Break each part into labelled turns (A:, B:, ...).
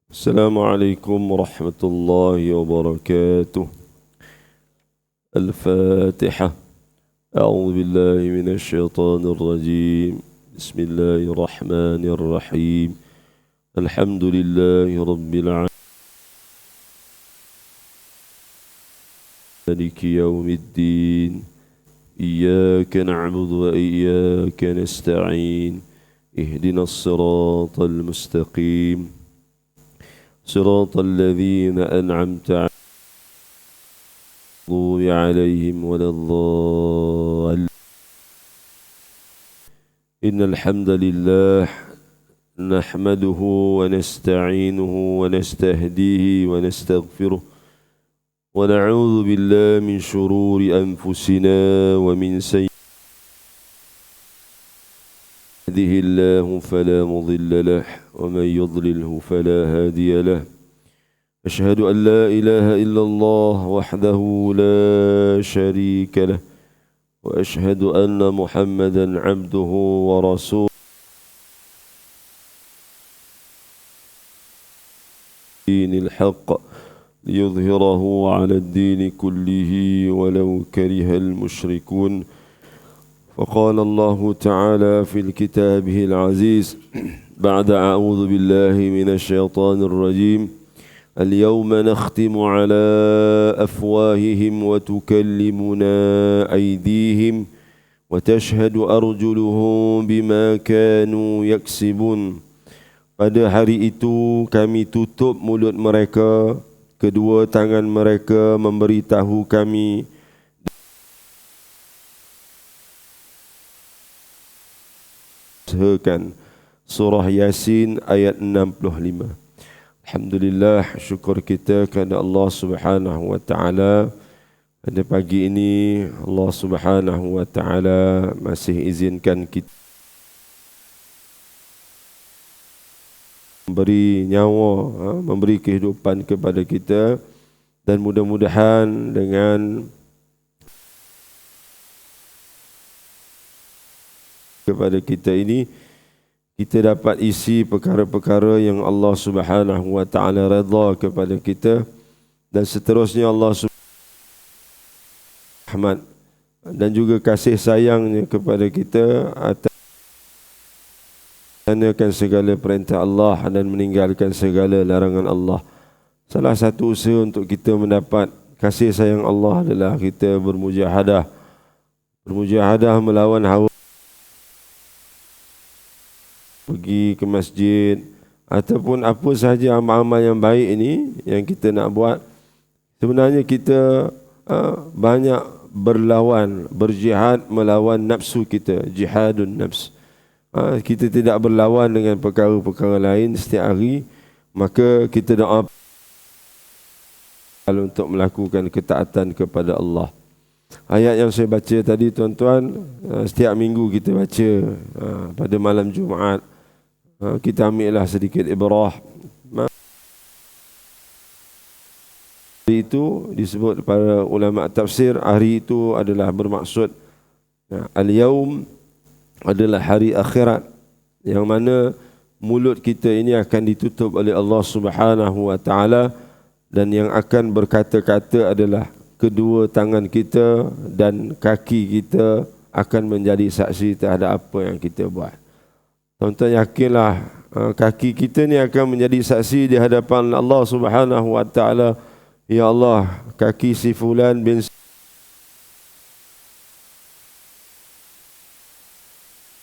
A: السلام عليكم ورحمة الله وبركاته. الفاتحة. أعوذ بالله من الشيطان الرجيم. بسم الله الرحمن الرحيم. الحمد لله رب العالمين مالك يوم الدين. إياك نعبد وإياك نستعين. اهدنا الصراط المستقيم صراط الذين أنعمت عليهم ولا الضالين. إن الحمد لله نحمده ونستعينه ونستهديه ونستغفره ونعوذ بالله من شرور أنفسنا ومن سيئات يهده الله فلا مضل له ومن يضلله فلا هادي له. أشهد أن لا إله إلا الله وحده لا شريك له وأشهد أن محمدا عبده ورسوله دين الحق ليظهره على الدين كله ولو كره المشركون. وقال الله تعالى في كتابه العزيز بعد أعوذ بالله من الشيطان الرجيم: اليوم نختم على أفواههم وتكلمنا أيديهم وتشهد أرجلهم بما كانوا يكسبون. Pada hari itu kami tutup mulut mereka, kedua tangan mereka memberitahu kami. Surah Yasin ayat 65. Alhamdulillah, syukur kita kepada Allah Subhanahu wa taala. Pada pagi ini Allah Subhanahu wa taala masih izinkan kita memberi nyawa, memberi kehidupan kepada kita, dan mudah-mudahan dengan kepada kita ini, kita dapat isi perkara-perkara yang Allah Subhanahu wa taala redha kepada kita, dan seterusnya Allah Subhanahu dan juga kasih sayangnya kepada kita atas melaksanakan segala perintah Allah dan meninggalkan segala larangan Allah. Salah satu usaha untuk kita mendapat kasih sayang Allah adalah kita bermujahadah melawan hawa, pergi ke masjid ataupun apa sahaja amal-amal yang baik ini yang kita nak buat. Sebenarnya kita banyak berjihad melawan nafsu kita, jihadun nafs. Kita tidak berlawan dengan perkara-perkara lain setiap hari, maka kita doa untuk melakukan ketaatan kepada Allah. Ayat yang saya baca tadi tuan-tuan, setiap minggu kita baca pada malam Jumaat. Kita ambillah sedikit ibrah. Hari itu disebut para ulama tafsir, hari itu adalah bermaksud al-yaum adalah hari akhirat, yang mana mulut kita ini akan ditutup oleh Allah Subhanahu wa taala, dan yang akan berkata-kata adalah kedua tangan kita dan kaki kita akan menjadi saksi terhadap apa yang kita buat. Tuan-tuan yakinlah kaki kita ni akan menjadi saksi di hadapan Allah Subhanahu wa taala. Ya Allah, kaki si fulan bin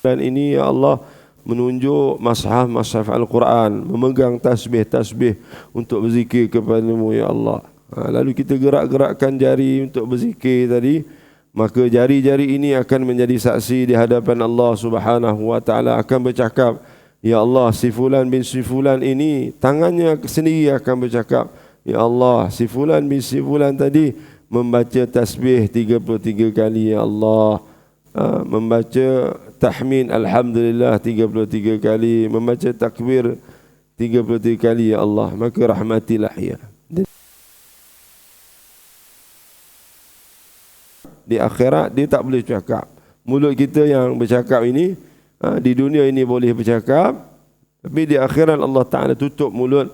A: dan ini ya Allah menunjuk mashaf Al-Quran, memegang tasbih untuk berzikir kepada-Mu ya Allah. Lalu kita gerak-gerakkan jari untuk berzikir tadi, maka jari-jari ini akan menjadi saksi di hadapan Allah Subhanahu wa taala, akan bercakap, ya Allah, si fulan bin si fulan ini, tangannya sendiri akan bercakap, ya Allah, si fulan bin si fulan tadi membaca tasbih 33 kali ya Allah, membaca tahmid alhamdulillah 33 kali, membaca takbir 33 kali ya Allah, maka rahmatilah ya. Di akhirat dia tak boleh cakap. Mulut kita yang bercakap ini, di dunia ini boleh bercakap, tapi di akhirat Allah Ta'ala tutup mulut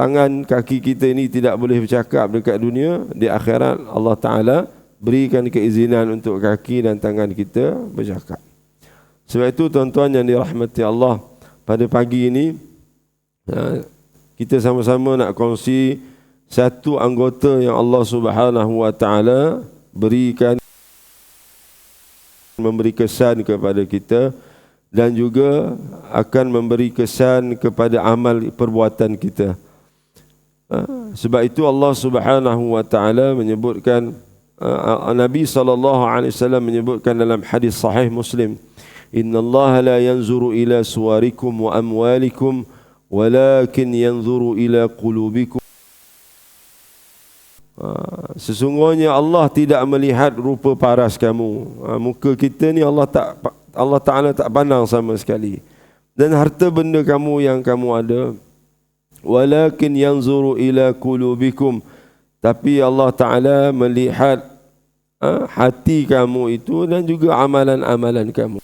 A: tangan kaki kita ini tidak boleh bercakap dekat dunia, di akhirat Allah Ta'ala berikan keizinan untuk kaki dan tangan kita bercakap. Sebab itu tuan-tuan yang dirahmati Allah, pada pagi ini kita sama-sama nak kongsi satu anggota yang Allah Subhanahu Wa Ta'ala berikan, memberi kesan kepada kita dan juga akan memberi kesan kepada amal perbuatan kita. Sebab itu Allah Subhanahu Wa Ta'ala menyebutkan, Nabi SAW menyebutkan dalam hadis sahih Muslim, Innallaha la yanzuru ila suwarikum wa amwalikum walakin yanzuru ila qulubikum. Sesungguhnya Allah tidak melihat rupa paras kamu. Muka kita ni Allah Ta'ala tak pandang sama sekali. Dan harta benda kamu yang kamu ada. Walakin yanzuru ila qulubikum. Tapi Allah Ta'ala melihat hati kamu itu dan juga amalan-amalan kamu.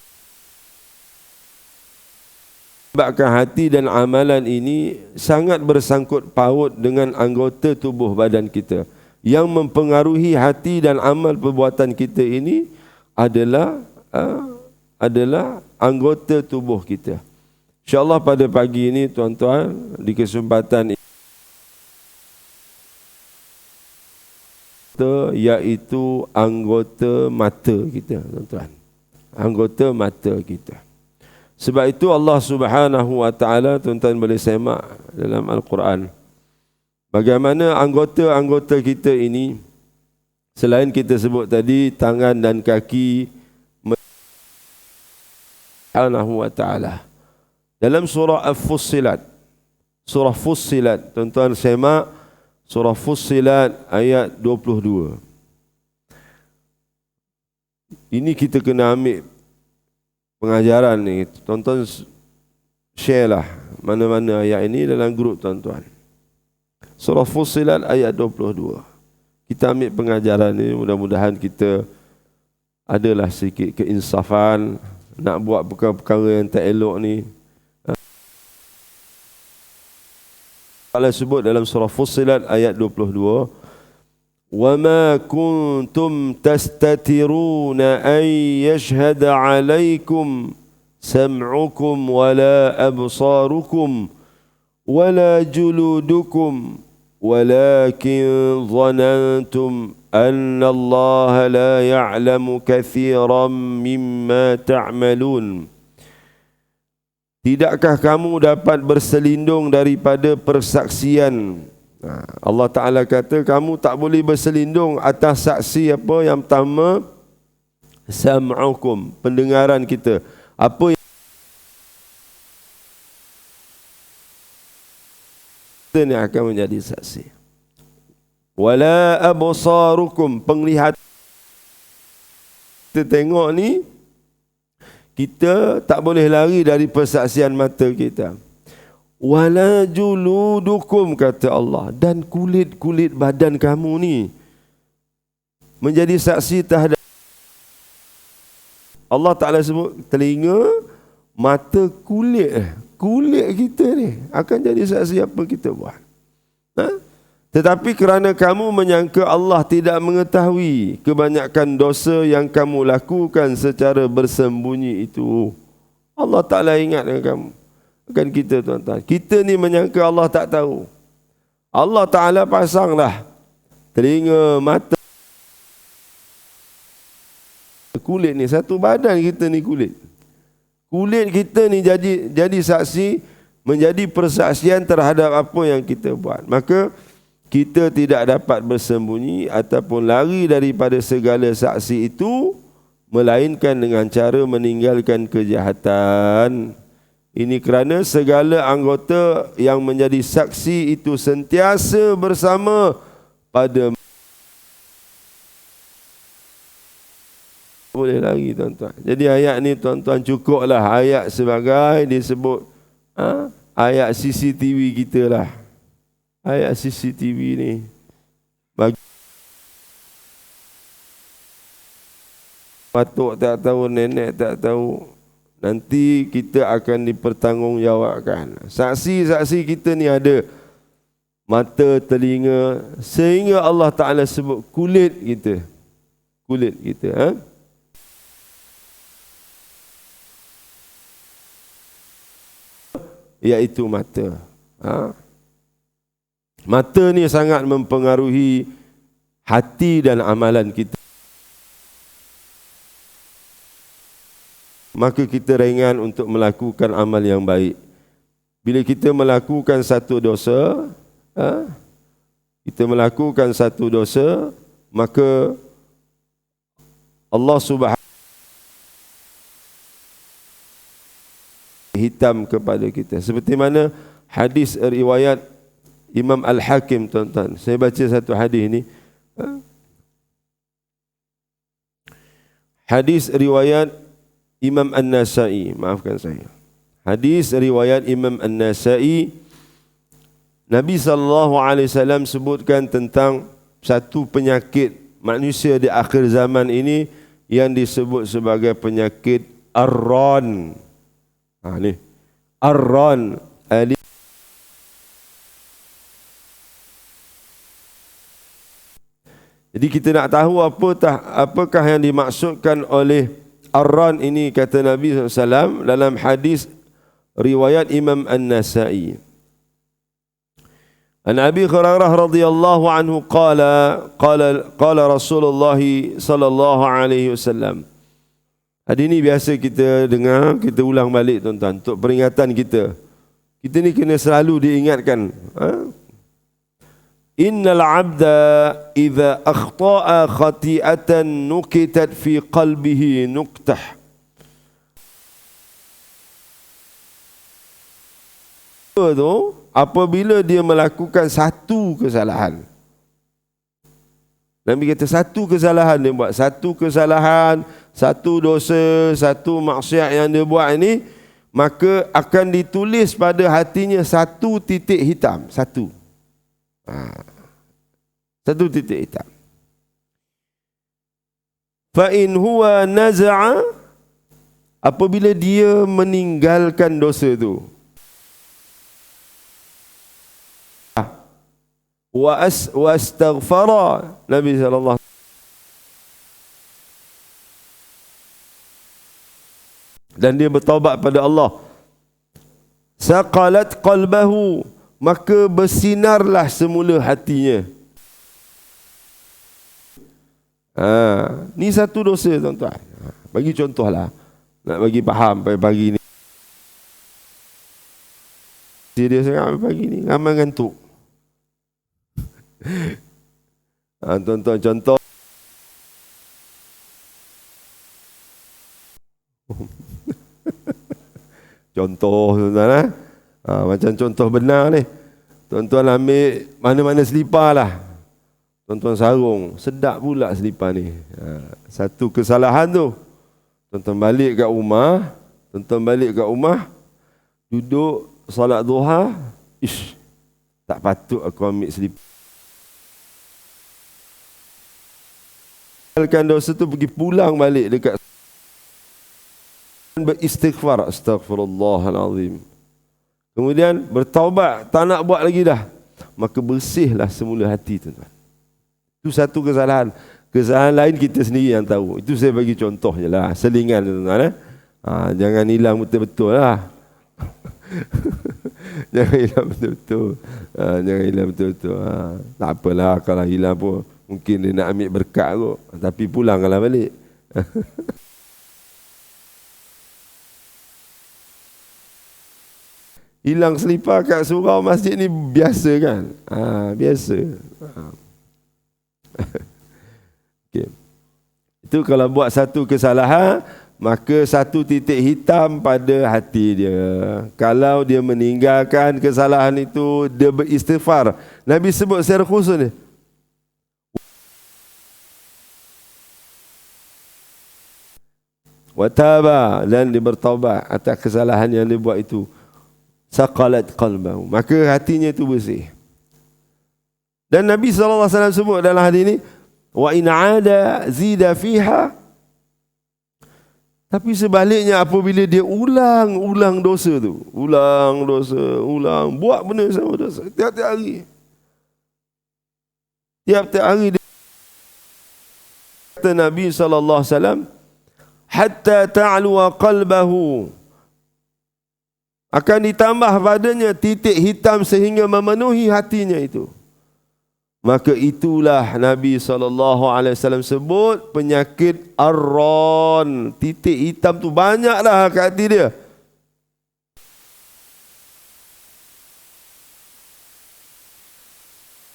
A: Sebabkan hati dan amalan ini sangat bersangkut paut dengan anggota tubuh badan kita. Yang mempengaruhi hati dan amal perbuatan kita ini adalah anggota tubuh kita. InsyaAllah pada pagi ini tuan-tuan, di kesempatan ini, iaitu anggota mata kita, tuan-tuan. Anggota mata kita. Sebab itu Allah Subhanahu Wa Ta'ala, tuan-tuan boleh semak dalam Al-Quran, bagaimana anggota-anggota kita ini, selain kita sebut tadi tangan dan kaki, Subhanahu Wa Ta'ala. Dalam surah Al-Fussilat, surah Fussilat, tuan-tuan semak surah Fussilat ayat 22. Ini kita kena ambil pengajaran ni. Tuan-tuan share lah mana-mana ayat ini dalam grup tuan-tuan. Surah Fussilat ayat 22. Kita ambil pengajaran ni, mudah-mudahan kita adalah sedikit keinsafan nak buat perkara-perkara yang tak elok ni. Allah sebut dalam surah Fussilat ayat 22, وَمَا كُنْتُمْ تَسْتَتِرُونَ أَنْ يَشْهَدَ عَلَيْكُمْ سَمْعُكُمْ وَلَا أَبْصَارُكُمْ وَلَا جُلُودُكُمْ وَلَكِنْ ظَنَنْتُمْ أَنَّ اللَّهَ لَا يَعْلَمُ كَثِيرًا مِمَّا تَعْمَلُونَ. Tidakkah kamu dapat berselindung daripada persaksian? Allah Ta'ala kata kamu tak boleh berselindung atas saksi apa? Yang pertama, sam'ukum, pendengaran kita. Apa yang kita ni akan menjadi saksi. Wala absarukum, penglihatan kita tengok ni, kita tak boleh lari dari persaksian mata kita. Wala juludukum, kata Allah, dan kulit-kulit badan kamu ni menjadi saksi terhadap Allah Ta'ala sebut telinga, mata, kulit. Kulit kita ni akan jadi saksi apa kita buat. Tetapi kerana kamu menyangka Allah tidak mengetahui kebanyakan dosa yang kamu lakukan secara bersembunyi itu. Allah Ta'ala ingat dengan kamu. Bukan kita, tuan-tuan. Kita ni menyangka Allah tak tahu. Allah Ta'ala pasanglah telinga, mata, kulit ni. Satu badan kita ni kulit. Kulit kita ni jadi saksi, menjadi persaksian terhadap apa yang kita buat. Maka kita tidak dapat bersembunyi ataupun lari daripada segala saksi itu, melainkan dengan cara meninggalkan kejahatan. Ini kerana segala anggota yang menjadi saksi itu sentiasa bersama pada. Boleh lagi, tuan-tuan. Jadi ayat ni, tuan-tuan, cukuplah ayat sebagai disebut ayat CCTV kita lah. Ayat CCTV ni bagi patuk tak tahu, nenek tak tahu, nanti kita akan dipertanggungjawabkan. Saksi-saksi kita ni ada. mata, telinga, sehingga Allah Ta'ala sebut kulit kita. Kulit kita. Iaitu mata. Mata ni sangat mempengaruhi hati dan amalan kita. Maka kita ringan untuk melakukan amal yang baik. Bila kita melakukan satu dosa, maka Allah Subhanahu hitam kepada kita. Seperti mana hadis riwayat Imam Al-Hakim, tuan-tuan. Saya baca satu hadis ini. Hadis riwayat Imam An-Nasai, maafkan saya. Hadis riwayat Imam An-Nasai, Nabi SAW sebutkan tentang satu penyakit manusia di akhir zaman ini yang disebut sebagai penyakit Ar-Ran. Ni Ar-Ran. Jadi kita nak tahu apakah yang dimaksudkan oleh Ar-Ran ini, kata Nabi SAW dalam hadis riwayat Imam An-Nasai. An Abi Hurairah radhiyallahu anhu qala Rasulullah sallallahu alaihi wasallam. Hadis ini biasa kita dengar, kita ulang balik, tuan-tuan, untuk peringatan kita. Kita ni kena selalu diingatkan. Innal 'abda idza akhta'a khati'atan nukitat fi qalbihi nuqtah. Itu apabila dia melakukan satu kesalahan. Nabi kata satu kesalahan dia buat, satu kesalahan, satu dosa, satu maksiat yang dia buat ini, maka akan ditulis pada hatinya satu titik hitam, satu. Satu titik hitam. Fa in huwa naza'a, apabila dia meninggalkan dosa itu, wa astaghfara, Nabi sallallahu dan dia bertaubat pada Allah, saqalat qalbahu, maka bersinarlah semula hatinya. Ni satu dosa, tuan-tuan. Bagi contohlah, nak bagi faham pagi ni. Dia sangat pagi ni ramai ngantuk. Tuan-tuan, contoh tuan-tuan, macam contoh benar ni. Tuan-tuan ambil mana-mana selipar lah, tuan-tuan sarung, sedap pula selipar ni. Satu kesalahan tu, tuan-tuan balik kat rumah, duduk solat duha, tak patut aku ambil selipar. Dosa tu, pergi pulang balik dekat beristighfar, astagfirullahalazim. Kemudian bertaubat, tak nak buat lagi dah. Maka bersihlah semula hati, tuan-tuan. Itu satu kesalahan. Kesalahan lain kita sendiri yang tahu. Itu saya bagi contoh je lah, selingan, tuan-tuan. Jangan hilang betul-betul lah. Jangan hilang betul-betul. Jangan hilang betul-betul. Tak apalah kalau hilang pun. Mungkin dia nak ambil berkat kot. Tapi pulanglah balik. Hilang selipar kat surau masjid ni biasa kan? Biasa. Okay. Itu kalau buat satu kesalahan, maka satu titik hitam pada hati dia. Kalau dia meninggalkan kesalahan itu, dia beristighfar. Nabi sebut secara khusus ni. Wataba, dan dia bertaubat atas kesalahan yang dia buat itu. Saqalat qalbahu, maka hatinya itu bersih. Dan Nabi SAW sebut dalam hadis ini, wa in 'ada zida fiha. Tapi sebaliknya, apabila dia ulang dosa tu, ulang, buat benda sama dosa tiap-tiap hari, Tiap-tiap hari dia kata Nabi SAW, hatta ta'luwa qalbahu, akan ditambah padanya titik hitam sehingga memenuhi hatinya itu. Maka itulah Nabi SAW sebut penyakit ar-ran. Titik hitam tu banyaklah kat hati dia.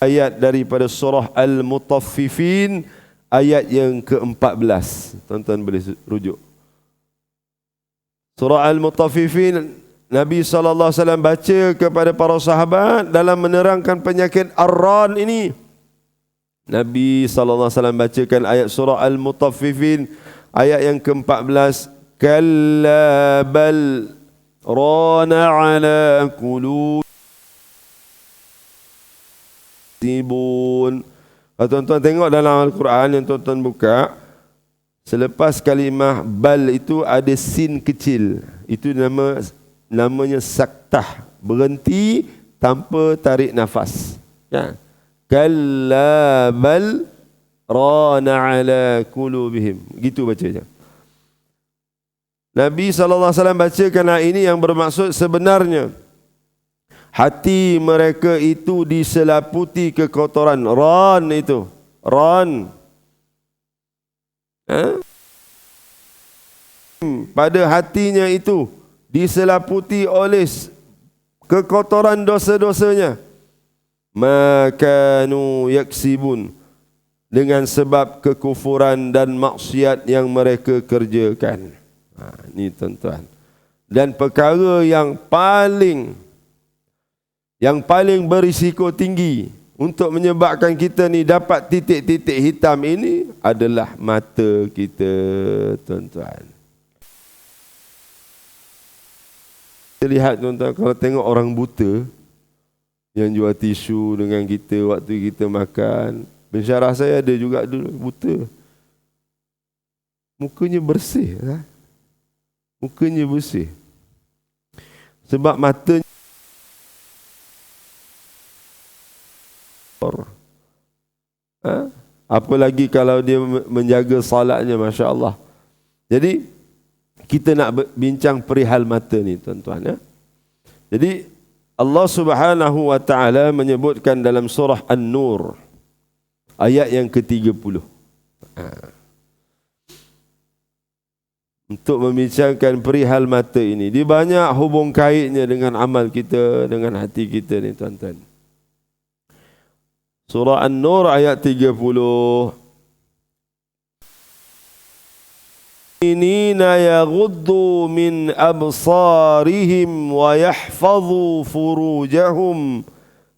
A: Ayat daripada surah Al-Mutaffifin, ayat yang ke-14. Tuan-tuan boleh rujuk. Surah Al-Mutaffifin, Nabi SAW baca kepada para sahabat dalam menerangkan penyakit ar-ran ini. Nabi SAW bacakan ayat surah Al-Mutaffifin, ayat yang ke-14. Kalla bal rana ala qulubihim. Tuan-tuan tengok dalam Al-Quran yang tuan-tuan buka, selepas kalimah bal itu ada sin kecil. Itu namanya saktah, berhenti tanpa tarik nafas. Ya. Kalla bal rana ala qulubihim. Gitu bacanya. Nabi SAW bacakan ayat ini yang bermaksud sebenarnya hati mereka itu diselaputi kekotoran. Ran itu. Ran. Pada hatinya itu diselaputi oleh kekotoran dosa-dosanya. Makanu yaksibun, dengan sebab kekufuran dan maksiat yang mereka kerjakan. Ini tuan-tuan. Dan perkara yang paling berisiko tinggi untuk menyebabkan kita ni dapat titik-titik hitam ini adalah mata kita, tuan-tuan. Kita lihat, tuan-tuan, kalau tengok orang buta yang jual tisu dengan kita waktu kita makan. Pensyarah saya ada juga dulu buta. Mukanya bersih. Mukanya bersih. Sebab matanya apalagi kalau dia menjaga salatnya, Masya Allah. Jadi kita nak bincang perihal mata ni, tuan-tuan. Jadi Allah Subhanahu wa taala menyebutkan dalam surah An-Nur ayat yang ke-30. Untuk membincangkan perihal mata ini, dia banyak hubung kaitnya dengan amal kita, dengan hati kita ni, tuan-tuan. Surah An-Nur ayat 30. Inina yaghuddu min absarihim wa yahfazu furujahum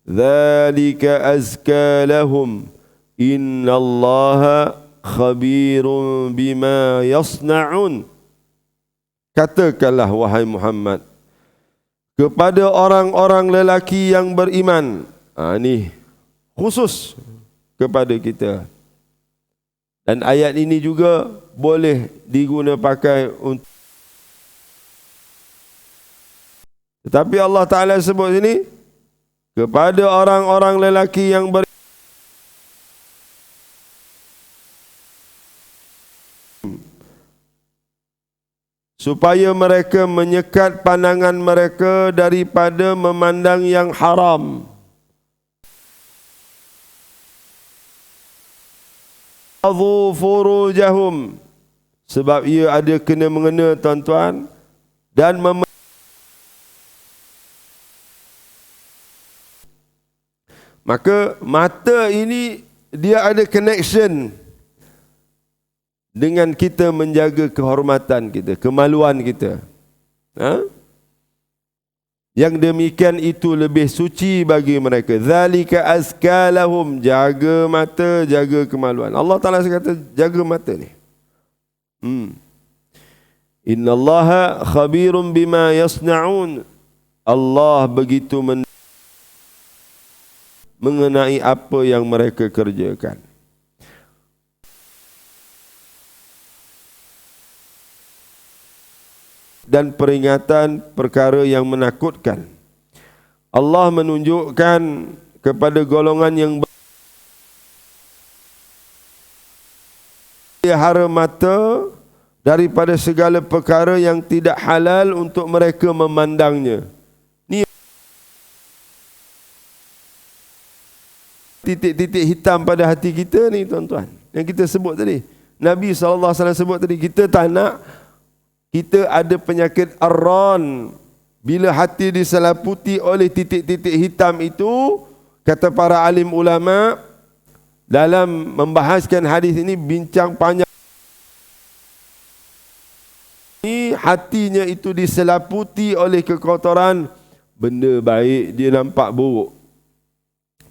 A: dzalika azka lahum innallaha khabirun bima yasna'un. Katakanlah wahai Muhammad kepada orang-orang lelaki yang beriman, ini khusus kepada kita. Dan ayat ini juga boleh diguna pakai untuk, tetapi Allah Ta'ala sebut sini kepada orang-orang lelaki yang supaya mereka menyekat pandangan mereka daripada memandang yang haram. Furujahum, sebab ia ada kena mengena, tuan-tuan, dan maka mata ini dia ada connection dengan kita menjaga kehormatan kita, kemaluan kita. Yang demikian itu lebih suci bagi mereka. Zalika azka lahum, jaga mata, jaga kemaluan. Allah Ta'ala kata jaga mata ni. Innallaha khabirun bima yasna'un. Allah begitu mengenai apa yang mereka kerjakan. Dan peringatan perkara yang menakutkan. Allah menunjukkan kepada golongan yang Pelihara mata daripada segala perkara yang tidak halal untuk mereka memandangnya. Ni titik-titik hitam pada hati kita ni tuan-tuan, yang kita sebut tadi. Nabi SAW sebut tadi, kita tak nak kita ada penyakit arran. Bila hati diselaputi oleh titik-titik hitam itu, kata para alim ulama dalam membahaskan hadis ini bincang panjang. Ini hatinya itu diselaputi oleh kekotoran, benda baik dia nampak buruk,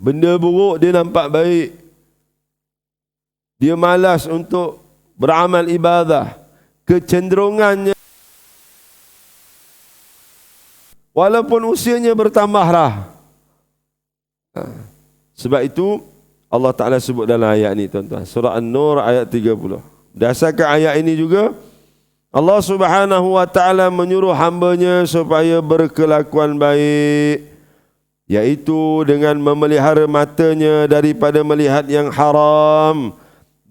A: benda buruk dia nampak baik. Dia malas untuk beramal ibadah. Kecenderungannya, walaupun usianya bertambahlah. Sebab itu Allah Ta'ala sebut dalam ayat ini tuan-tuan. Surah An-Nur ayat 30. Dasarkan ayat ini juga, Allah Subhanahu Wa Ta'ala menyuruh hambanya supaya berkelakuan baik, iaitu dengan memelihara matanya daripada melihat yang haram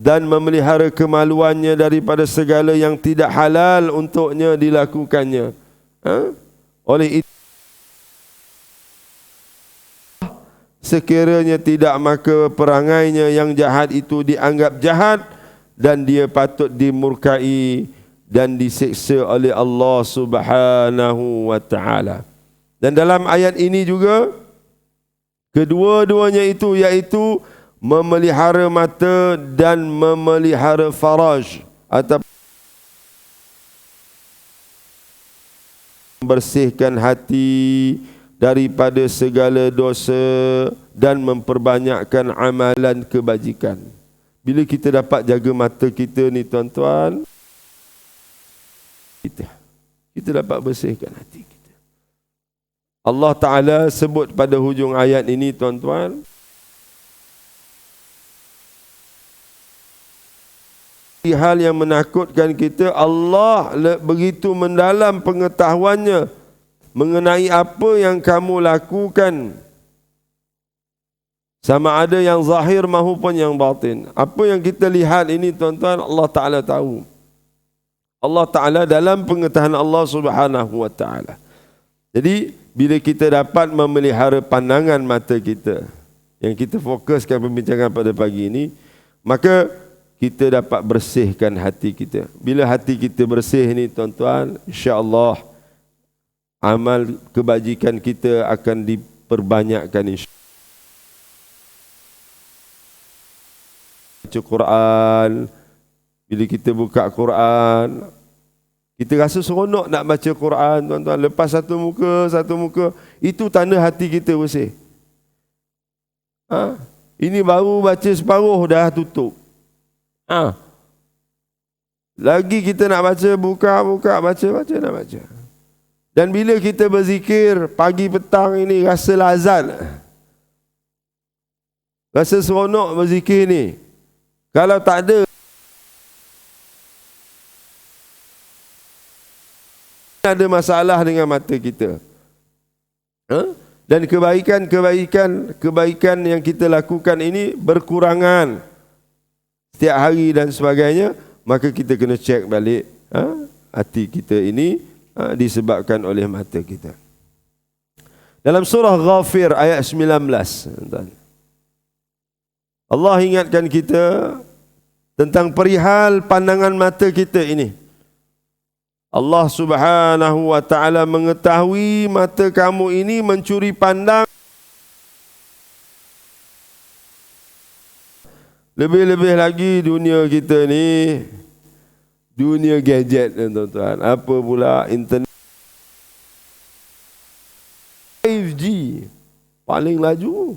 A: dan memelihara kemaluannya daripada segala yang tidak halal untuknya dilakukannya. Oleh itu, sekiranya tidak, maka perangainya yang jahat itu dianggap jahat dan dia patut dimurkai dan diseksa oleh Allah Subhanahu Wa Ta'ala. Dan dalam ayat ini juga, kedua-duanya itu, iaitu memelihara mata dan memelihara faraj atau membersihkan hati daripada segala dosa dan memperbanyakkan amalan kebajikan. Bila kita dapat jaga mata kita ni tuan-tuan, kita dapat bersihkan hati kita. Allah Ta'ala sebut pada hujung ayat ini tuan-tuan, hal yang menakutkan kita, Allah begitu mendalam pengetahuannya mengenai apa yang kamu lakukan, sama ada yang zahir maupun yang batin. Apa yang kita lihat ini tuan-tuan, Allah Ta'ala tahu. Allah Ta'ala dalam pengetahuan Allah Subhanahu Wa Ta'ala. Jadi bila kita dapat memelihara pandangan mata kita, yang kita fokuskan pembincangan pada pagi ini, maka kita dapat bersihkan hati kita. Bila hati kita bersih ni tuan-tuan, insya-Allah amal kebajikan kita akan diperbanyakkan, insya-Allah. Baca Quran, bila kita buka Quran, kita rasa seronok nak baca Quran tuan-tuan. Lepas satu muka, itu tanda hati kita bersih. Ini baru baca separuh dah tutup. Lagi kita nak baca, buka, baca, nak baca. Dan bila kita berzikir pagi petang ini, rasa lazat, rasa seronok berzikir ni. Kalau tak ada masalah dengan mata kita. Dan kebaikan yang kita lakukan ini berkurangan setiap hari dan sebagainya, maka kita kena cek balik hati kita ini disebabkan oleh mata kita. Dalam surah Ghafir ayat 19, Allah ingatkan kita tentang perihal pandangan mata kita ini. Allah Subhanahu Wa Ta'ala mengetahui mata kamu ini mencuri pandang. Lebih-lebih lagi dunia kita ni, dunia gadget tuan-tuan. Apa pula internet 5G paling laju.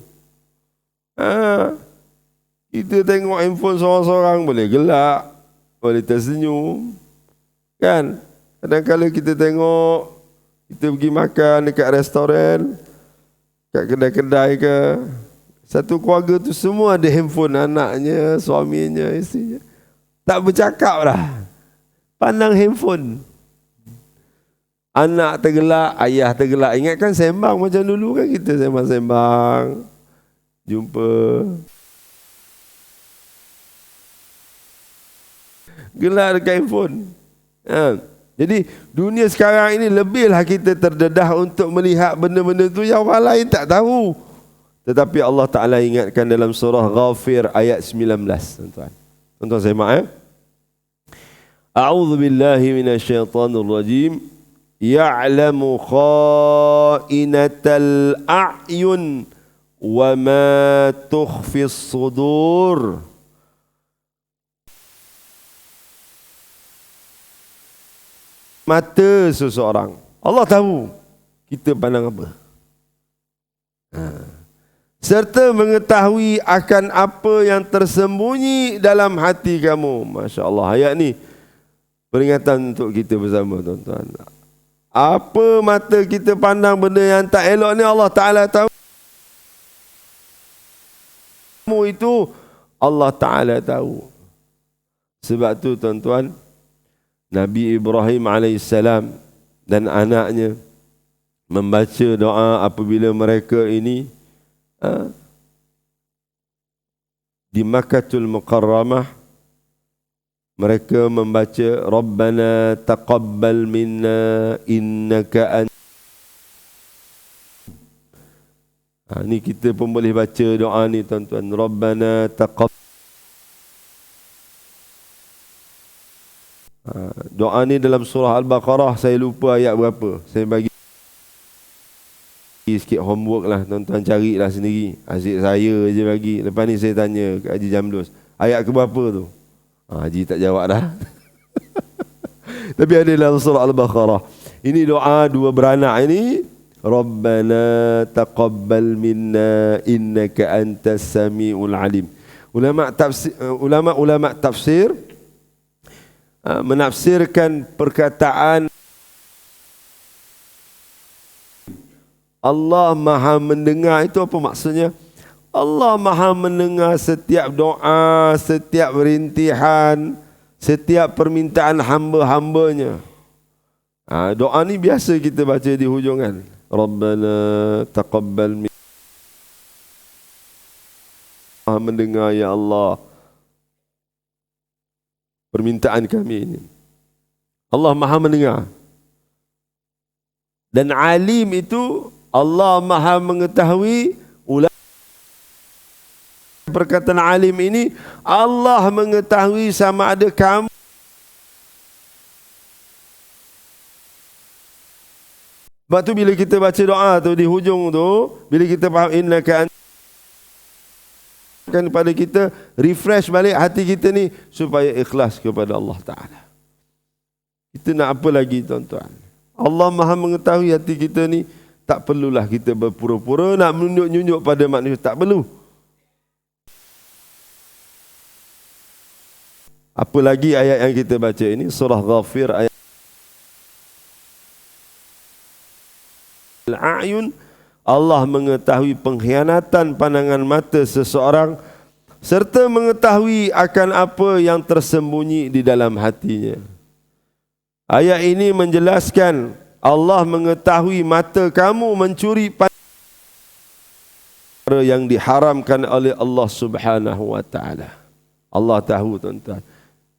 A: Kita tengok handphone seorang-seorang boleh gelak, boleh tersenyum, kan? Kadang-kadang kita tengok, kita pergi makan dekat restoran, kat kedai-kedai ke, satu keluarga tu semua ada handphone, anaknya, suaminya, isterinya. Tak bercakap dah, pandang handphone. Anak tergelak, ayah tergelak. Ingatkan sembang macam dulu kan, kita sembang-sembang, jumpa. Gelak dekat handphone. Jadi dunia sekarang ini lebihlah kita terdedah untuk melihat benda-benda tu yang orang lain tak tahu. Tetapi Allah Ta'ala ingatkan dalam surah Ghafir ayat 19. Tuan-tuan. Tuan-tuan semak A'udzu billahi minasyaitonir rajim. Ya'lamu kha'inatal a'yun wa ma tukhfis sudur. Mata seseorang, Allah tahu kita pandang apa. Serta mengetahui akan apa yang tersembunyi dalam hati kamu. Masya Allah, ayat ni peringatan untuk kita bersama, tuan-tuan. Apa mata kita pandang benda yang tak elok ni, Allah Ta'ala tahu. Itu Allah Ta'ala tahu. Sebab tu, tuan-tuan, Nabi Ibrahim AS dan anaknya membaca doa apabila mereka ini di Makkatul Mukarramah. Mereka membaca Rabbana taqabbal minna innaka ni kita pun boleh baca doa ni, tuan-tuan. Rabbana taqabbal. Doa ni dalam surah Al-Baqarah, saya lupa ayat berapa. Saya bagi sikit homework lah, tuan-tuan carilah sendiri. Asyik saya je bagi. Lepas ni saya tanya ke Haji Jamdus, ayat ke berapa tu? Haji tak jawab dah. Tapi ada dalam surah Al-Baqarah. Ini doa dua beranak ini. Rabbana taqabbal minna innaka antas samiul alim. Ulama tafsir menafsirkan perkataan Allah Maha mendengar itu apa maksudnya? Allah Maha mendengar setiap doa, setiap rintihan, setiap permintaan hamba-hambanya. Doa ni biasa kita baca di hujung kan. Rabbana taqabbal minna. Maha mendengar ya Allah permintaan kami ini. Allah Maha mendengar. Dan alim itu Allah Maha mengetahui. Perkataan alim ini Allah mengetahui sama ada kamu. Sebab tu bila kita baca doa tu di hujung tu, bila kita faham innaka kan pada kita refresh balik hati kita ni supaya ikhlas kepada Allah Ta'ala. Kita nak apa lagi, tuan-tuan? Allah Maha mengetahui hati kita ni. Tak perlulah kita berpura-pura nak menunjuk-nunjuk pada manusia. Tak perlu. Apa lagi ayat yang kita baca ini? Surah Ghafir ayat Al-A'yun. Allah mengetahui pengkhianatan pandangan mata seseorang serta mengetahui akan apa yang tersembunyi di dalam hatinya. Ayat ini menjelaskan Allah mengetahui mata kamu mencuri perkara yang diharamkan oleh Allah Subhanahu wa taala. Allah tahu, tuan-tuan.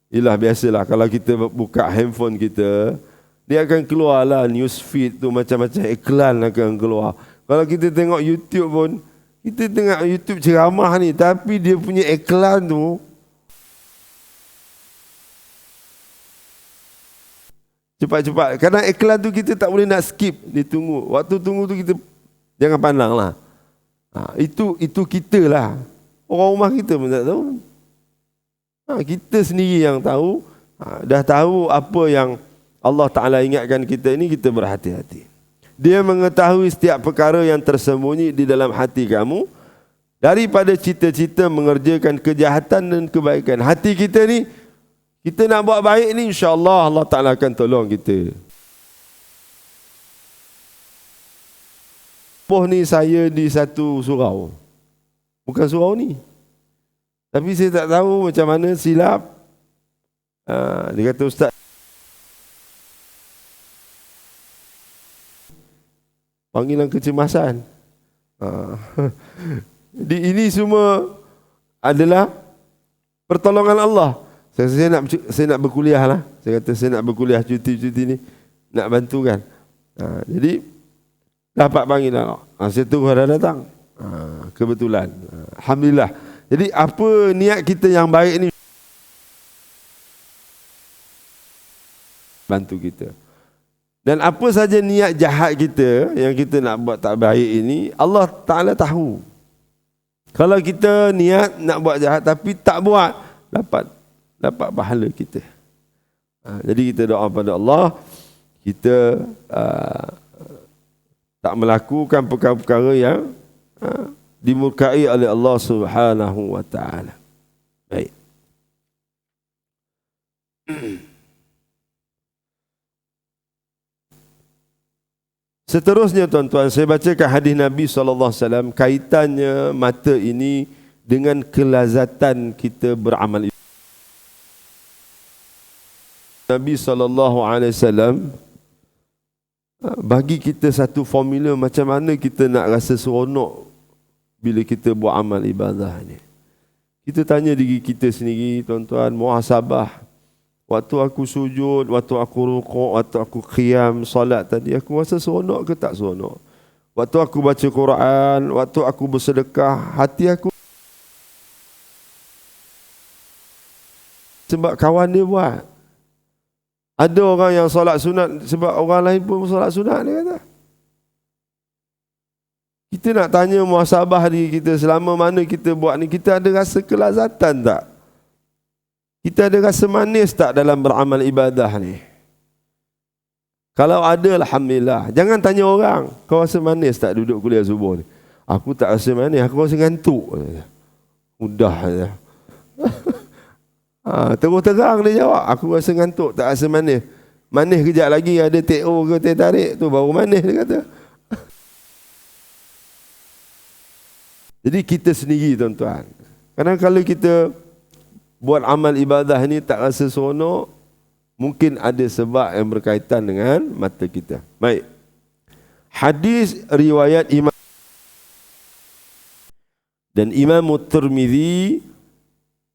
A: Ialah biasalah kalau kita buka handphone kita, dia akan keluarlah news feed tu, macam-macam iklan akan keluar. Kalau kita tengok YouTube pun, kita tengok YouTube ceramah ni, tapi dia punya iklan tu cepat-cepat. Kadang iklan tu kita tak boleh nak skip, dia tunggu. Waktu tunggu tu kita jangan pandang lah. Itu kita lah. Orang rumah kita pun tak tahu. Kita sendiri yang tahu. Dah tahu apa yang Allah Ta'ala ingatkan kita ini, kita berhati-hati. Dia mengetahui setiap perkara yang tersembunyi di dalam hati kamu, daripada cita-cita mengerjakan kejahatan dan kebaikan. Hati kita ni, kita nak buat baik ni, insya-Allah Allah Ta'ala akan tolong kita. Ni saya di satu surau. Bukan surau ni. Tapi saya tak tahu macam mana silap. Dia kata, Ustaz, panggilan kecemasan. Ini semua adalah pertolongan Allah. Saya nak berkuliah lah. Saya kata saya nak berkuliah cuti ni. Nak bantu kan. Jadi dapat panggilan. Saya tunggu dah datang. Kebetulan. Alhamdulillah. Jadi apa niat kita yang baik ni bantu kita. Dan apa saja niat jahat kita yang kita nak buat tak baik ini, Allah Ta'ala tahu. Kalau kita niat nak buat jahat tapi tak buat, dapat pahala kita. Jadi kita doa pada Allah, kita tak melakukan perkara-perkara yang dimurkai oleh Allah Subhanahu wa taala. Baik. Seterusnya tuan-tuan, saya bacakan hadis Nabi SAW, kaitannya mata ini dengan kelazatan kita beramal. Nabi SAW bagi kita satu formula macam mana kita nak rasa seronok bila kita buat amal ibadah ni. Kita tanya diri kita sendiri, tuan-tuan, muhasabah. Waktu aku sujud, waktu aku rukuk, waktu aku qiyam, solat tadi, aku rasa seronok ke tak seronok? Waktu aku baca Quran, waktu aku bersedekah, hati aku sebab kawan dia buat. Ada orang yang solat sunat sebab orang lain pun solat sunat, dia kata. Kita nak tanya muhasabah diri kita, selama mana kita buat ni, kita ada rasa kelazatan tak? Kita ada rasa manis tak dalam beramal ibadah ni? Kalau ada, alhamdulillah. Jangan tanya orang, kau rasa manis tak duduk kuliah subuh ni? Aku tak rasa manis, aku rasa ngantuk. Mudah saja. Terus terang dia jawab, aku rasa ngantuk, tak rasa manis. Manis kejap lagi ada TO ke teh tarik tu baru manis, dia kata. Jadi kita sendiri, tuan-tuan, kadang kalau kita buat amal ibadah ni tak rasa seronok, mungkin ada sebab yang berkaitan dengan mata kita. Baik. Hadis riwayat Imam dan Imam Tirmizi,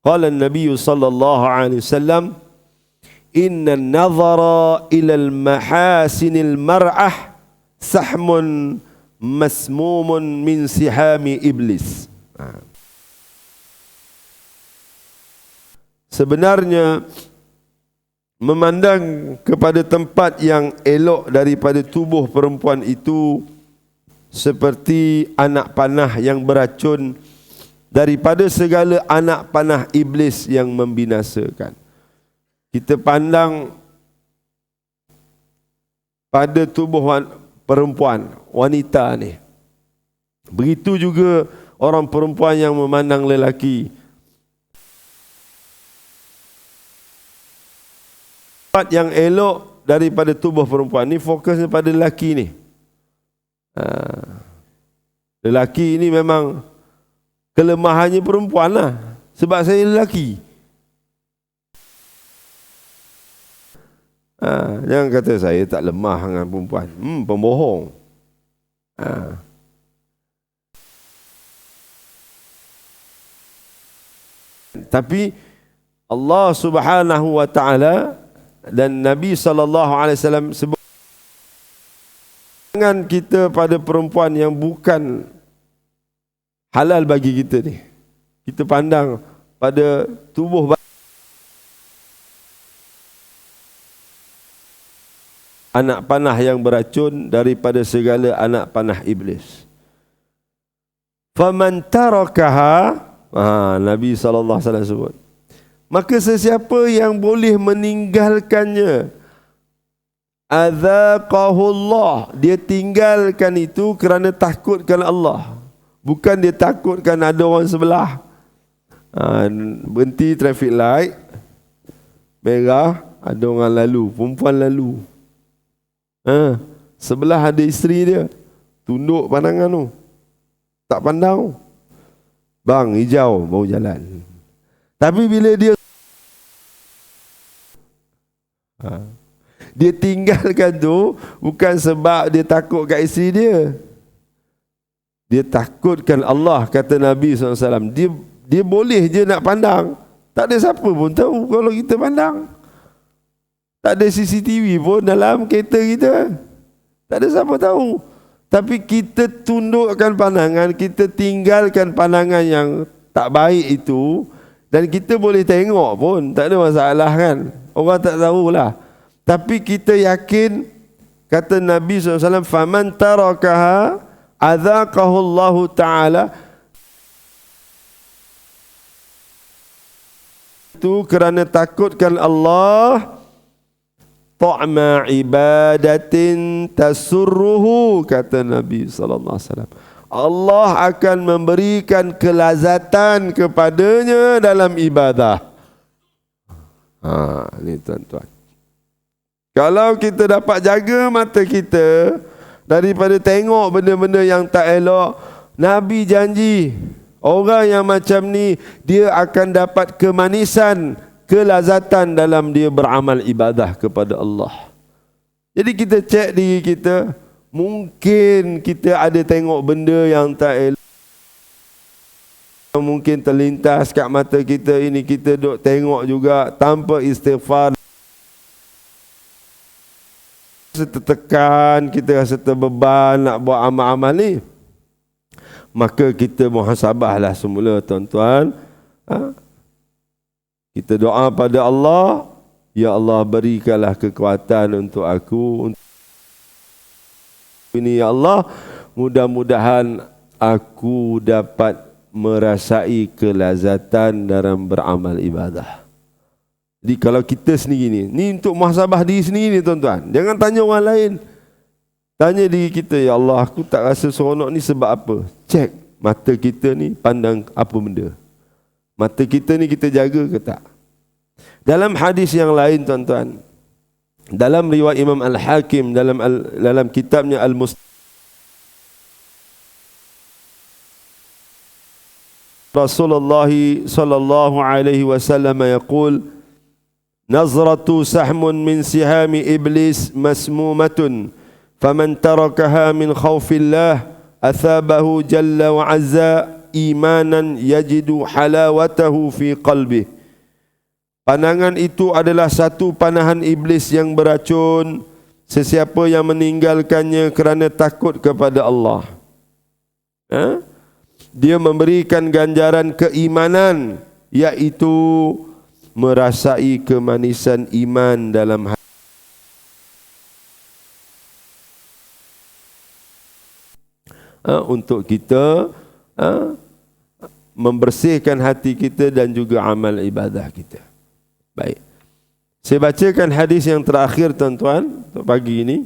A: qala an-nabiy sallallahu alaihi wasallam, inna an-nazara ila al-mahasinil mar'ah sahmun masmumun min sihami iblis. Sebenarnya memandang kepada tempat yang elok daripada tubuh perempuan itu seperti anak panah yang beracun daripada segala anak panah iblis yang membinasakan. Kita pandang pada tubuh perempuan, wanita ni. Begitu juga orang perempuan yang memandang lelaki. Tempat yang elok daripada tubuh perempuan ni fokusnya pada lelaki ni. Lelaki ini memang kelemahannya perempuan lah. Sebab saya lelaki. Jangan kata saya tak lemah dengan perempuan. Pembohong. Tapi Allah Subhanahu wa taala dan Nabi SAW sebut jangan kita pada perempuan yang bukan halal bagi kita ni. Kita pandang pada tubuh anak panah yang beracun daripada segala anak panah iblis. Faman tarakaha, Nabi SAW sebut, maka sesiapa yang boleh meninggalkannya, adzaqahullah, dia tinggalkan itu kerana takutkan Allah. Bukan dia takutkan ada orang sebelah. Berhenti traffic light, merah, ada orang lalu, perempuan lalu. Sebelah ada isteri dia, tunduk pandangan tu, tak pandang. Bang, hijau, baru jalan. Tapi bila dia tinggalkan tu, bukan sebab dia takut kat isteri dia. Dia takutkan Allah, kata Nabi SAW. Dia boleh je nak pandang, Tak ada siapa pun tahu kalau kita pandang. Tak ada CCTV pun dalam kereta kita. Tak ada siapa tahu. Tapi kita tundukkan pandangan, kita tinggalkan pandangan yang tak baik itu, dan kita boleh tengok pun, tak ada masalah kan. Orang tak tahulah. Tapi kita yakin, kata Nabi SAW, faman tarakaha adzaqahu Allah Ta'ala. Itu kerana takutkan Allah, ta'ma ibadatin tasurruhu, kata Nabi SAW. Allah akan memberikan kelazatan kepadanya dalam ibadah. Ni tuan-tuan. Kalau kita dapat jaga mata kita daripada tengok benda-benda yang tak elok, Nabi janji orang yang macam ni dia akan dapat kemanisan, kelazatan dalam dia beramal ibadah kepada Allah. Jadi kita cek diri kita, mungkin kita ada tengok benda yang tak elok, mungkin terlintas kat mata kita, ini kita duk tengok juga tanpa istighfar. Rasa tertekan, kita rasa terbeban nak buat amal-amal ni, maka kita muhasabahlah semula tuan-tuan. Kita doa pada Allah, ya Allah berikanlah kekuatan untuk aku. Ini ya Allah, mudah-mudahan aku dapat merasai kelazatan dalam beramal ibadah. Jadi kalau kita sendiri ni untuk muhasabah diri sendiri ni tuan-tuan. Jangan tanya orang lain. Tanya diri kita, ya Allah aku tak rasa seronok ni sebab apa? Cek mata kita ni pandang apa benda. Mata kita ni kita jaga ke tak? Dalam hadis yang lain tuan-tuan, dalam riwayat Imam Al-Hakim dalam kitabnya Al-Mustadrak, Rasulullah sallallahu alaihi wasallam yaqul, nazratu sahmun min sihami iblis masmumatun, faman tarakaha min khawfillah athabahu jalla wa azza imanan yajidu halawatahu fi qalbih. Pandangan itu adalah satu panahan iblis yang beracun. Sesiapa yang meninggalkannya kerana takut kepada Allah, dia memberikan ganjaran keimanan, iaitu merasai kemanisan iman dalam hati. Untuk kita membersihkan hati kita dan juga amal ibadah kita. Baik, saya bacakan hadis yang terakhir tuan-tuan untuk pagi ini.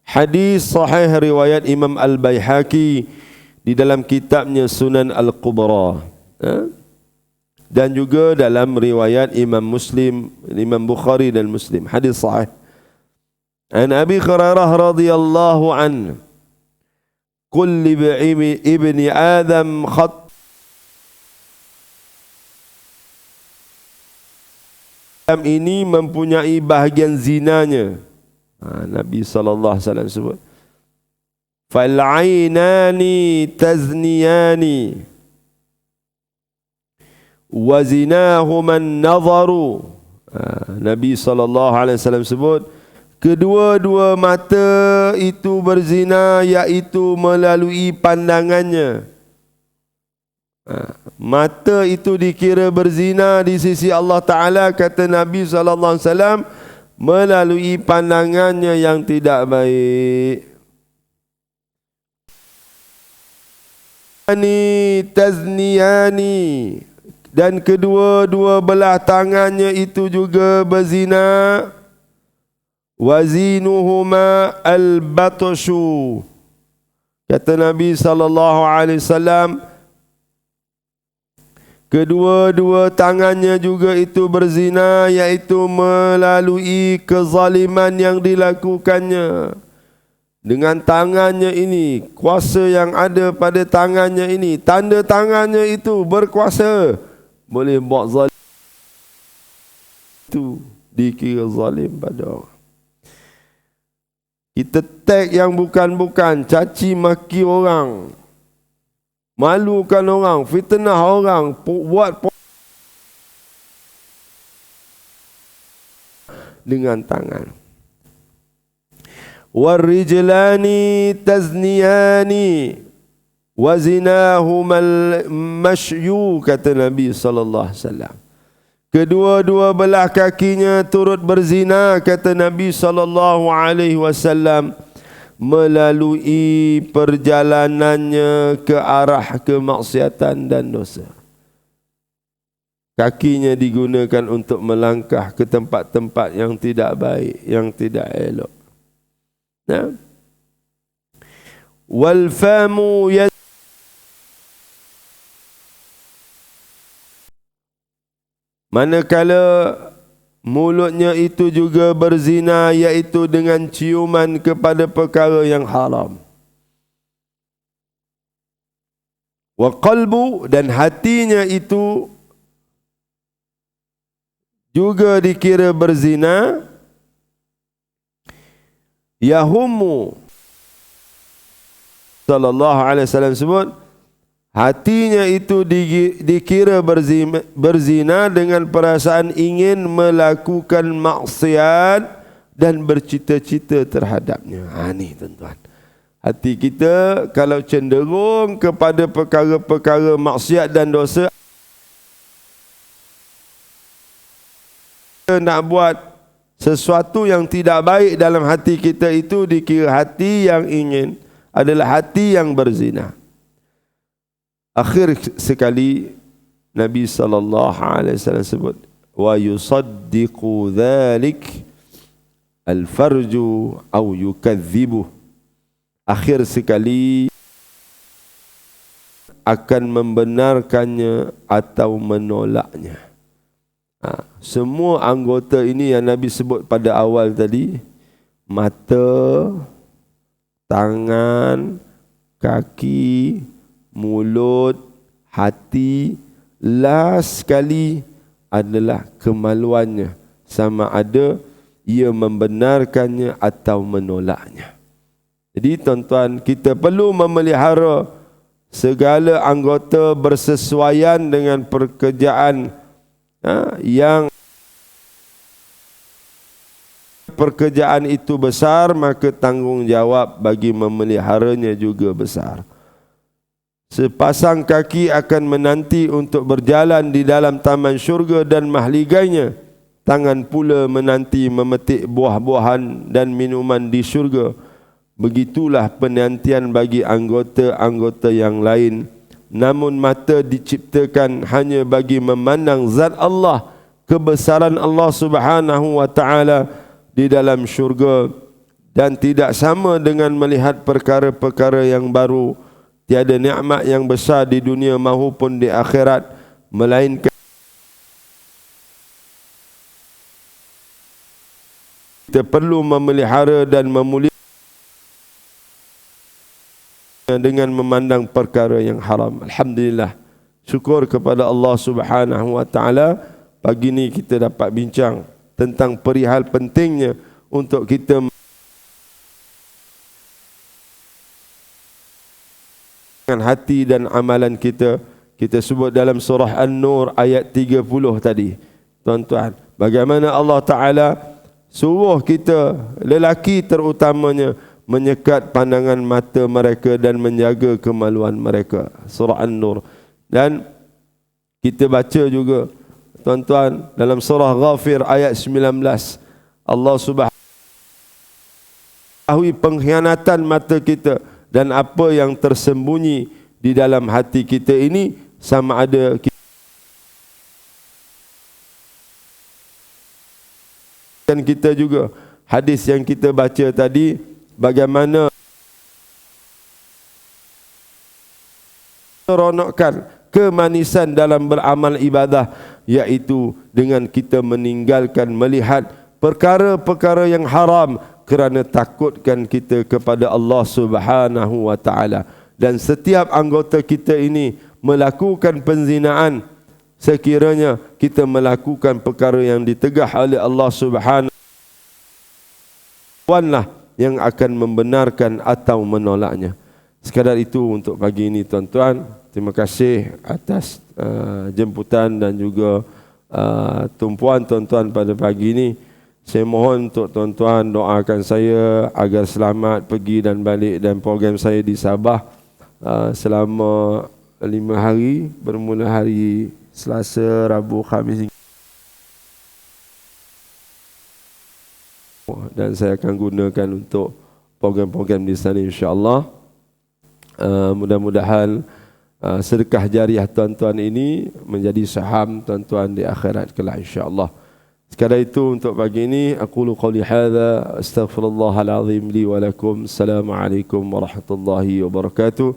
A: Hadis sahih riwayat Imam Al-Baihaqi di dalam kitabnya Sunan Al-Kubra, dan juga dalam riwayat Imam Muslim, Imam Bukhari dan Muslim. Hadis sahih. An Abi Hurairah radhiyallahu anhu, kulli ibni Adam khat ini mempunyai bahagian zinanya. Nabi SAW sebut, fal'ainani tazniyani wa zinahuma an-nazaru. Nabi SAW sebut, kedua-dua mata itu berzina, iaitu melalui pandangannya. Mata itu dikira berzina di sisi Allah Ta'ala, kata Nabi SAW, melalui pandangannya yang tidak baik. Ani tazniyani, dan kedua-dua belah tangannya itu juga berzina. Wazinuhuma al-batshu, kata Nabi SAW, kedua-dua tangannya juga itu berzina, iaitu melalui kezaliman yang dilakukannya. Dengan tangannya ini, kuasa yang ada pada tangannya ini, tanda tangannya itu berkuasa, boleh buat zalim, itu dikira zalim pada orang. Kita tag yang bukan-bukan, caci maki orang, malukan orang, fitnah orang, buat dengan tangan. Warrijlani tazniyani wazinahumal mashyu, kata Nabi SAW. Kedua-dua belah kakinya turut berzina, kata Nabi SAW, melalui perjalanannya ke arah kemaksiatan dan dosa. Kakinya digunakan untuk melangkah ke tempat-tempat yang tidak baik, yang tidak elok. Nah, wal famu manakala mulutnya itu juga berzina, iaitu dengan ciuman kepada perkara yang haram. Wa qalbu, dan hatinya itu juga dikira berzina. Yahummu sallallahu alaihi wasallam sebut, hatinya itu dikira berzina dengan perasaan ingin melakukan maksiat dan bercita-cita terhadapnya. Ini tuan-tuan, hati kita kalau cenderung kepada perkara-perkara maksiat dan dosa, nak buat sesuatu yang tidak baik dalam hati kita, itu dikira hati yang ingin, adalah hati yang berzina. Akhir sekali Nabi SAW sebut, wa yusaddiqu dhalik al-farju aw yukadzibuh. Akhir sekali akan membenarkannya atau menolaknya. Semua anggota ini yang Nabi sebut pada awal tadi, mata, tangan, kaki, mulut, hati, last sekali adalah kemaluannya, sama ada ia membenarkannya atau menolaknya. Jadi tuan-tuan, kita perlu memelihara segala anggota bersesuaian dengan pekerjaan yang pekerjaan itu besar, maka tanggungjawab bagi memeliharanya juga besar. Sepasang kaki akan menanti untuk berjalan di dalam taman syurga dan mahligainya. Tangan pula menanti memetik buah-buahan dan minuman di syurga. Begitulah penantian bagi anggota-anggota yang lain. Namun mata diciptakan hanya bagi memandang zat Allah, kebesaran Allah Subhanahu wa taala di dalam syurga, dan tidak sama dengan melihat perkara-perkara yang baru. Tiada nikmat yang besar di dunia maupun di akhirat melainkan kita perlu memelihara dan memuliakan dengan memandang perkara yang haram. Alhamdulillah, syukur kepada Allah Subhanahu wa taala, pagi ini kita dapat bincang tentang perihal pentingnya untuk kita dengan hati dan amalan kita. Kita sebut dalam surah An-Nur ayat 30 tadi, tuan-tuan, bagaimana Allah Ta'ala suruh kita, lelaki terutamanya, menyekat pandangan mata mereka dan menjaga kemaluan mereka. Surah An-Nur. Dan kita baca juga, tuan-tuan, dalam surah Ghafir ayat 19, Allah Subhanahu pengkhianatan mata kita dan apa yang tersembunyi di dalam hati kita ini, sama ada dan kita juga, hadis yang kita baca tadi, bagaimana meronokkan kemanisan dalam beramal ibadah, iaitu dengan kita meninggalkan melihat perkara-perkara yang haram kerana takutkan kita kepada Allah Subhanahu wa taala. Dan setiap anggota kita ini melakukan penzinaan sekiranya kita melakukan perkara yang ditegah oleh Allah Subhanahu wa taala yang akan membenarkan atau menolaknya. Sekadar itu untuk pagi ini, tuan-tuan. Terima kasih atas jemputan dan juga tumpuan tuan-tuan pada pagi ini. Saya mohon untuk tuan-tuan doakan saya agar selamat pergi dan balik dan program saya di Sabah selama 5 hari, bermula hari Selasa, Rabu, Khamis, dan saya akan gunakan untuk program-program di sana insya-Allah. Mudah-mudahan sedekah jariah tuan-tuan ini menjadi saham tuan-tuan di akhirat kelak insya-Allah. Sekadar itu untuk pagi ini aqulu qouli hadza astaghfirullahal azim li wa lakum. Assalamualaikum warahmatullahi wabarakatuh.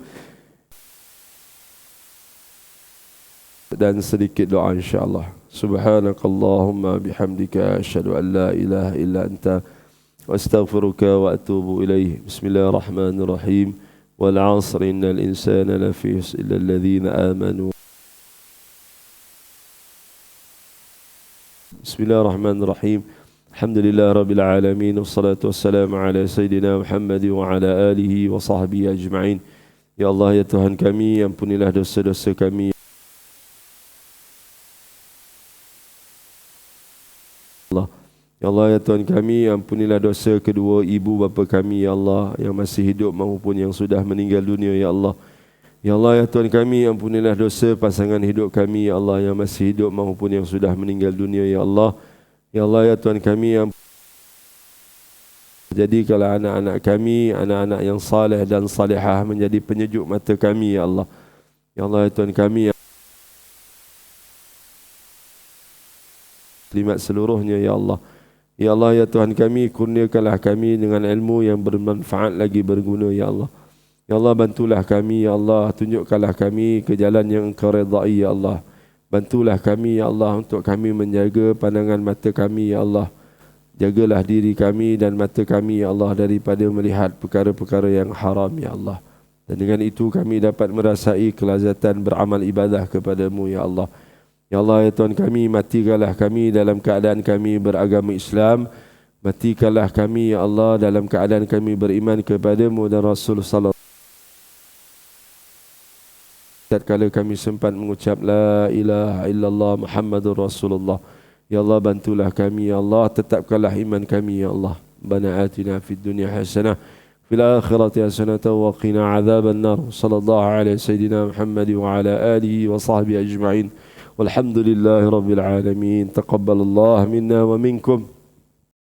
A: Dan sedikit doa insya-Allah. Subhanakallahumma bihamdika asyhadu an la ilaha illa anta wa astaghfiruka wa atubu ilaih. Bismillahirrahmanirrahim. Wal 'asri innal insana lafi khusr illa alladhina amanu. Bismillahirrahmanirrahim. Alhamdulillah rabbil alamin wassalatu wassalamu ala sayyidina Muhammad wa ala alihi wa sahbihi ajma'in. Ya Allah ya Tuhan kami, ampunilah dosa-dosa kami. Ya Allah ya Tuhan kami, ampunilah dosa kedua ibu bapa kami ya Allah, yang masih hidup maupun yang sudah meninggal dunia ya Allah. Ya Allah ya Tuhan kami, ampunilah dosa pasangan hidup kami ya Allah, yang masih hidup maupun yang sudah meninggal dunia ya Allah. Ya Allah ya Tuhan kami, jadikanlah anak-anak kami anak-anak yang saleh dan salihah, menjadi penyejuk mata kami ya Allah. Ya Allah ya Tuhan kami, limat seluruhnya ya Allah. Ya Allah ya Tuhan kami, kurniakanlah kami dengan ilmu yang bermanfaat lagi berguna ya Allah. Ya Allah bantulah kami ya Allah, tunjukkanlah kami ke jalan yang Engkau redai ya Allah. Bantulah kami ya Allah untuk kami menjaga pandangan mata kami ya Allah. Jagalah diri kami dan mata kami ya Allah daripada melihat perkara-perkara yang haram ya Allah. Dan dengan itu kami dapat merasai kelazatan beramal ibadah kepadamu ya Allah. Ya Allah ya Tuhan kami, matikanlah kami dalam keadaan kami beragama Islam. Matikanlah kami ya Allah dalam keadaan kami beriman kepadamu dan Rasul sallallahu. Tatkala kami sempat mengucap la ilaha illallah Muhammadur Rasulullah. Ya Allah bantulah kami ya Allah, tetapkanlah iman kami ya Allah. Rabbana atina fid dunya hasanah fil akhirati hasanah wa qina adzaban nar. Sallallahu alaihi sayyidina Muhammad wa ala alihi wa sahbihi ajma'in. Walhamdulillahi rabbil alamin. Taqabbalallahu minna wa minkum.